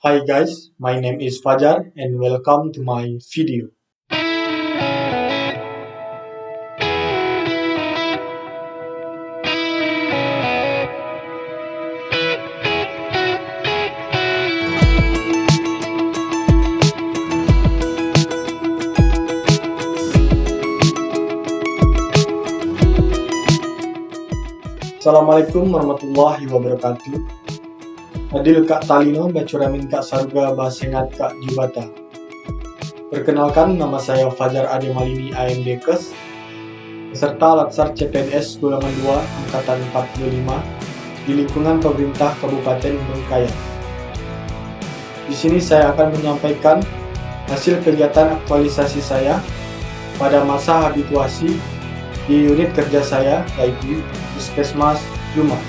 Hi guys, my name is Fajar and welcome to my video. Assalamualaikum warahmatullahi wabarakatuh. Adil Kak Talino bacuramin Kak Saruga basengat Kak Jubata. Perkenalkan, nama saya Fajar Ade Malini AMD Kes, peserta Latsar CPNS golongan 2 angkatan 45 di lingkungan pemerintah Kabupaten Bengkayang. Di sini saya akan menyampaikan hasil kegiatan aktualisasi saya pada masa habituasi di unit kerja saya, yaitu Puskesmas Lumar.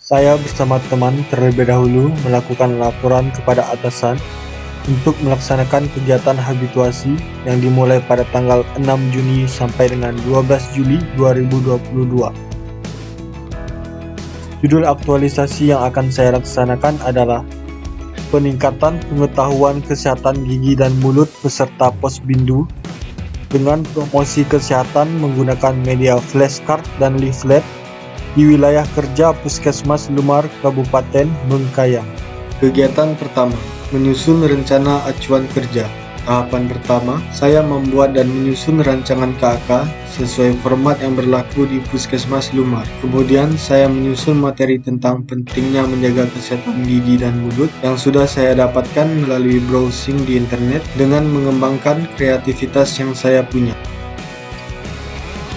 Saya bersama teman terlebih dahulu melakukan laporan kepada atasan untuk melaksanakan kegiatan habituasi yang dimulai pada tanggal 6 Juni sampai dengan 12 Juli 2022. Judul aktualisasi yang akan saya laksanakan adalah peningkatan pengetahuan kesehatan gigi dan mulut peserta Posbindu dengan promosi kesehatan menggunakan media flashcard dan leaflet di wilayah kerja Puskesmas Lumar Kabupaten Bengkayang. Kegiatan pertama, menyusun rencana acuan kerja. Tahapan pertama, saya membuat dan menyusun rancangan KAK sesuai format yang berlaku di Puskesmas Lumar. Kemudian saya menyusun materi tentang pentingnya menjaga kesehatan gigi dan mulut yang sudah saya dapatkan melalui browsing di internet dengan mengembangkan kreativitas yang saya punya.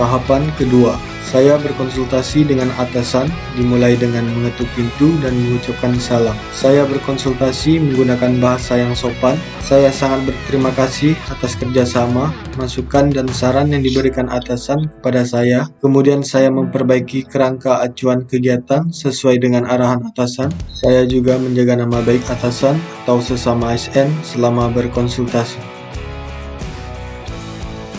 Tahapan kedua, saya berkonsultasi dengan atasan dimulai dengan mengetuk pintu dan mengucapkan salam. Saya berkonsultasi menggunakan bahasa yang sopan. Saya sangat berterima kasih atas kerjasama, masukan dan saran yang diberikan atasan kepada saya. Kemudian saya memperbaiki kerangka acuan kegiatan sesuai dengan arahan atasan. Saya juga menjaga nama baik atasan atau sesama ASN selama berkonsultasi.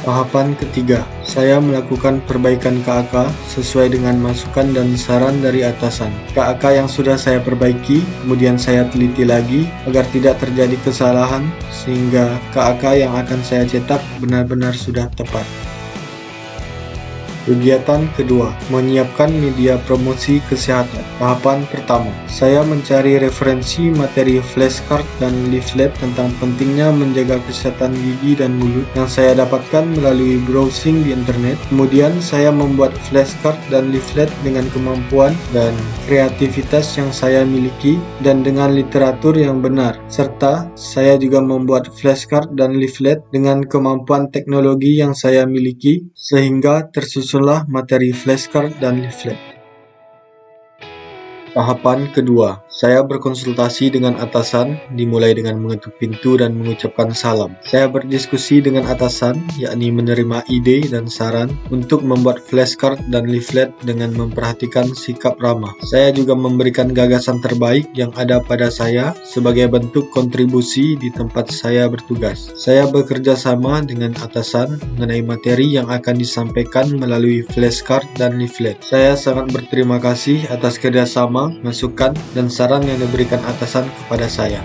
Tahapan ketiga, saya melakukan perbaikan KAK sesuai dengan masukan dan saran dari atasan. KAK yang sudah saya perbaiki, kemudian saya teliti lagi agar tidak terjadi kesalahan sehingga KAK yang akan saya cetak benar-benar sudah tepat. Kegiatan kedua, menyiapkan media promosi kesehatan. Tahapan pertama, saya mencari referensi materi flashcard dan leaflet tentang pentingnya menjaga kesehatan gigi dan mulut yang saya dapatkan melalui browsing di internet. Kemudian saya membuat flashcard dan leaflet dengan kemampuan dan kreativitas yang saya miliki dan dengan literatur yang benar. Serta saya juga membuat flashcard dan leaflet dengan kemampuan teknologi yang saya miliki sehingga tersusunlah materi flashcard dan leaflet. Tahapan kedua, saya berkonsultasi dengan atasan dimulai dengan mengetuk pintu dan mengucapkan salam. Saya berdiskusi dengan atasan, yakni menerima ide dan saran untuk membuat flashcard dan leaflet dengan memperhatikan sikap ramah. Saya juga memberikan gagasan terbaik yang ada pada saya sebagai bentuk kontribusi di tempat saya bertugas. Saya bekerja sama dengan atasan mengenai materi yang akan disampaikan melalui flashcard dan leaflet. Saya sangat berterima kasih atas kerjasama, masukan, dan saran yang diberikan atasan kepada saya.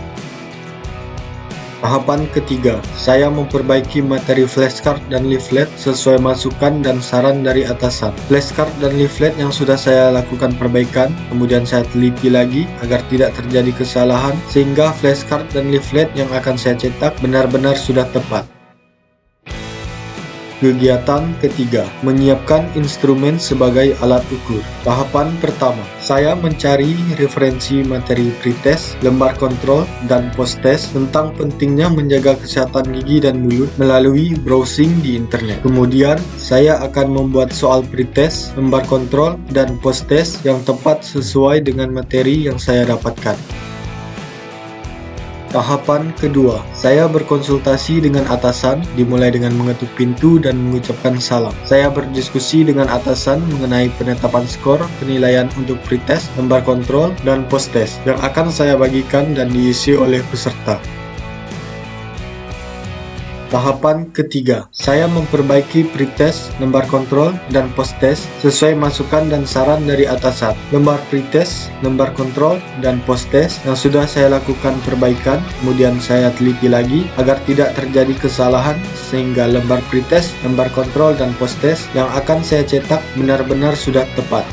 Tahapan ketiga, saya memperbaiki materi flashcard dan leaflet sesuai masukan dan saran dari atasan. Flashcard dan leaflet yang sudah saya lakukan perbaikan, kemudian saya teliti lagi agar tidak terjadi kesalahan, sehingga flashcard dan leaflet yang akan saya cetak benar-benar sudah tepat. Kegiatan ketiga, menyiapkan instrumen sebagai alat ukur. Tahapan pertama, saya mencari referensi materi pretest, lembar kontrol, dan post-test tentang pentingnya menjaga kesehatan gigi dan mulut melalui browsing di internet. Kemudian, saya akan membuat soal pretest, lembar kontrol, dan post-test yang tepat sesuai dengan materi yang saya dapatkan. Tahapan kedua, saya berkonsultasi dengan atasan dimulai dengan mengetuk pintu dan mengucapkan salam. Saya berdiskusi dengan atasan mengenai penetapan skor, penilaian untuk pretest, lembar kontrol, dan post-test yang akan saya bagikan dan diisi oleh peserta. Tahapan ketiga, saya memperbaiki pretest, lembar kontrol, dan post-test sesuai masukan dan saran dari atasan. Lembar pretest, lembar kontrol, dan post-test yang sudah saya lakukan perbaikan, kemudian saya teliti lagi agar tidak terjadi kesalahan sehingga lembar pretest, lembar kontrol, dan post-test yang akan saya cetak benar-benar sudah tepat.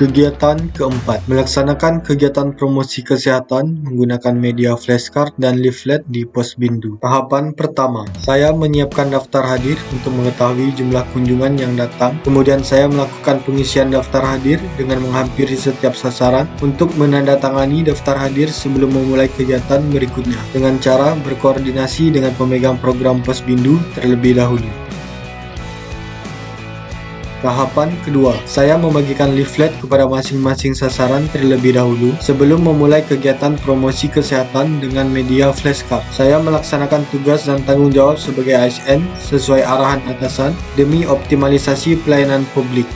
Kegiatan keempat, melaksanakan kegiatan promosi kesehatan menggunakan media flashcard dan leaflet di pos bindu. Tahapan pertama, saya menyiapkan daftar hadir untuk mengetahui jumlah kunjungan yang datang. Kemudian saya melakukan pengisian daftar hadir dengan menghampiri setiap sasaran untuk menandatangani daftar hadir sebelum memulai kegiatan berikutnya dengan cara berkoordinasi dengan pemegang program pos bindu terlebih dahulu. Tahapan kedua, saya membagikan leaflet kepada masing-masing sasaran terlebih dahulu sebelum memulai kegiatan promosi kesehatan dengan media flashcard. Saya melaksanakan tugas dan tanggung jawab sebagai ASN sesuai arahan atasan demi optimalisasi pelayanan publik.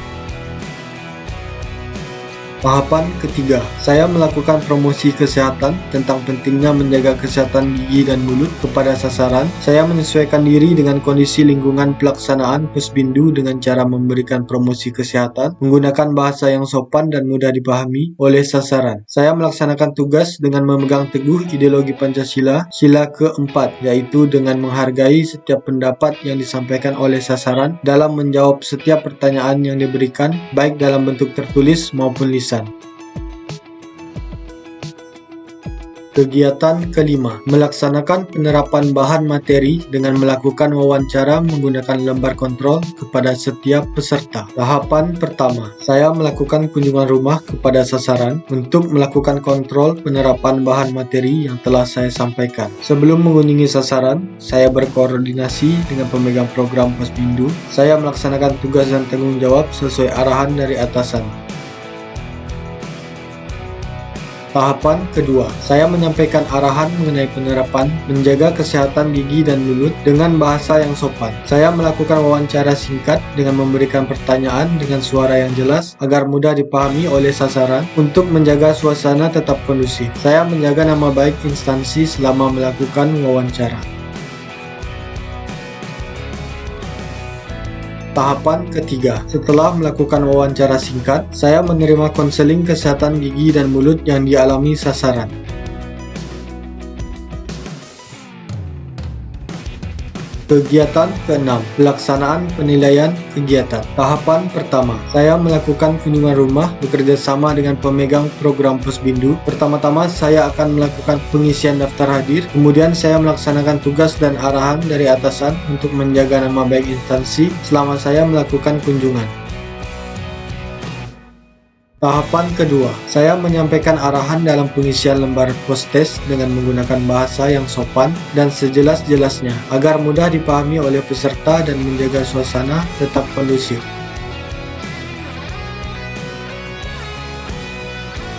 Tahapan ketiga, saya melakukan promosi kesehatan tentang pentingnya menjaga kesehatan gigi dan mulut kepada sasaran. Saya menyesuaikan diri dengan kondisi lingkungan pelaksanaan Pusbindu dengan cara memberikan promosi kesehatan menggunakan bahasa yang sopan dan mudah dipahami oleh sasaran. Saya melaksanakan tugas dengan memegang teguh ideologi Pancasila, sila keempat, yaitu dengan menghargai setiap pendapat yang disampaikan oleh sasaran dalam menjawab setiap pertanyaan yang diberikan, baik dalam bentuk tertulis maupun lisan. Kegiatan kelima, melaksanakan penerapan bahan materi dengan melakukan wawancara menggunakan lembar kontrol kepada setiap peserta. Tahapan pertama, saya melakukan kunjungan rumah kepada sasaran untuk melakukan kontrol penerapan bahan materi yang telah saya sampaikan. Sebelum mengunjungi sasaran, saya berkoordinasi dengan pemegang program Pusbindu. Saya melaksanakan tugas dan tanggung jawab sesuai arahan dari atasan. Tahapan kedua, saya menyampaikan arahan mengenai penerapan menjaga kesehatan gigi dan mulut dengan bahasa yang sopan. Saya melakukan wawancara singkat dengan memberikan pertanyaan dengan suara yang jelas agar mudah dipahami oleh sasaran untuk menjaga suasana tetap kondusif. Saya menjaga nama baik instansi selama melakukan wawancara. Tahapan ketiga, setelah melakukan wawancara singkat, saya menerima konseling kesehatan gigi dan mulut yang dialami sasaran. Kegiatan keenam, pelaksanaan penilaian kegiatan. Tahapan pertama, saya melakukan kunjungan rumah bekerja sama dengan pemegang program Pusbindu. Pertama-tama saya akan melakukan pengisian daftar hadir, kemudian saya melaksanakan tugas dan arahan dari atasan untuk menjaga nama baik instansi selama saya melakukan kunjungan. Tahapan kedua, saya menyampaikan arahan dalam pengisian lembar post-test dengan menggunakan bahasa yang sopan dan sejelas-jelasnya agar mudah dipahami oleh peserta dan menjaga suasana tetap kondusif.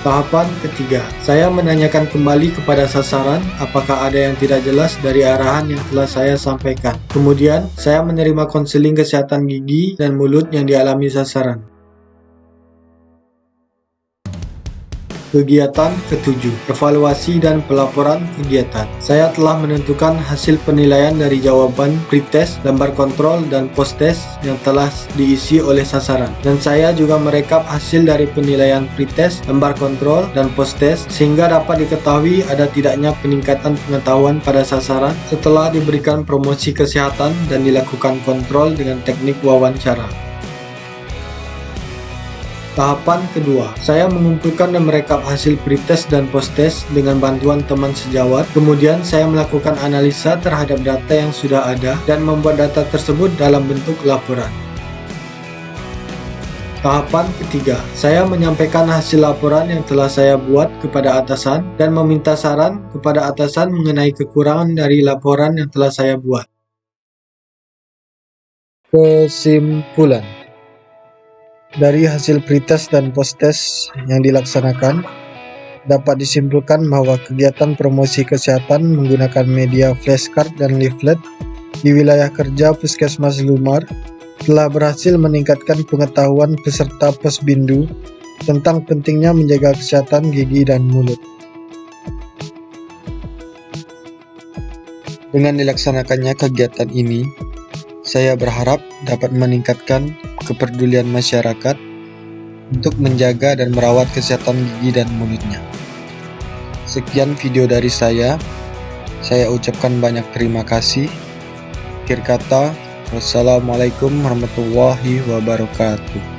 Tahapan ketiga, saya menanyakan kembali kepada sasaran apakah ada yang tidak jelas dari arahan yang telah saya sampaikan. Kemudian, saya menerima konseling kesehatan gigi dan mulut yang dialami sasaran. Kegiatan ketujuh, evaluasi dan pelaporan kegiatan. Saya telah menentukan hasil penilaian dari jawaban pretest, lembar kontrol, dan post-test yang telah diisi oleh sasaran. Dan saya juga merekap hasil dari penilaian pretest, lembar kontrol, dan post-test sehingga dapat diketahui ada tidaknya peningkatan pengetahuan pada sasaran setelah diberikan promosi kesehatan dan dilakukan kontrol dengan teknik wawancara. Tahapan kedua, saya mengumpulkan dan merekap hasil pretest dan post-test dengan bantuan teman sejawat. Kemudian saya melakukan analisa terhadap data yang sudah ada dan membuat data tersebut dalam bentuk laporan. Tahapan ketiga, saya menyampaikan hasil laporan yang telah saya buat kepada atasan dan meminta saran kepada atasan mengenai kekurangan dari laporan yang telah saya buat. Kesimpulan, dari hasil pretest dan post-test yang dilaksanakan, dapat disimpulkan bahwa kegiatan promosi kesehatan menggunakan media flashcard dan leaflet di wilayah kerja Puskesmas Lumar telah berhasil meningkatkan pengetahuan peserta Pusbindu tentang pentingnya menjaga kesehatan gigi dan mulut. Dengan dilaksanakannya kegiatan ini, saya berharap dapat meningkatkan kepedulian masyarakat untuk menjaga dan merawat kesehatan gigi dan mulutnya. Sekian video dari saya ucapkan banyak terima kasih. Akhir kata, wassalamualaikum warahmatullahi wabarakatuh.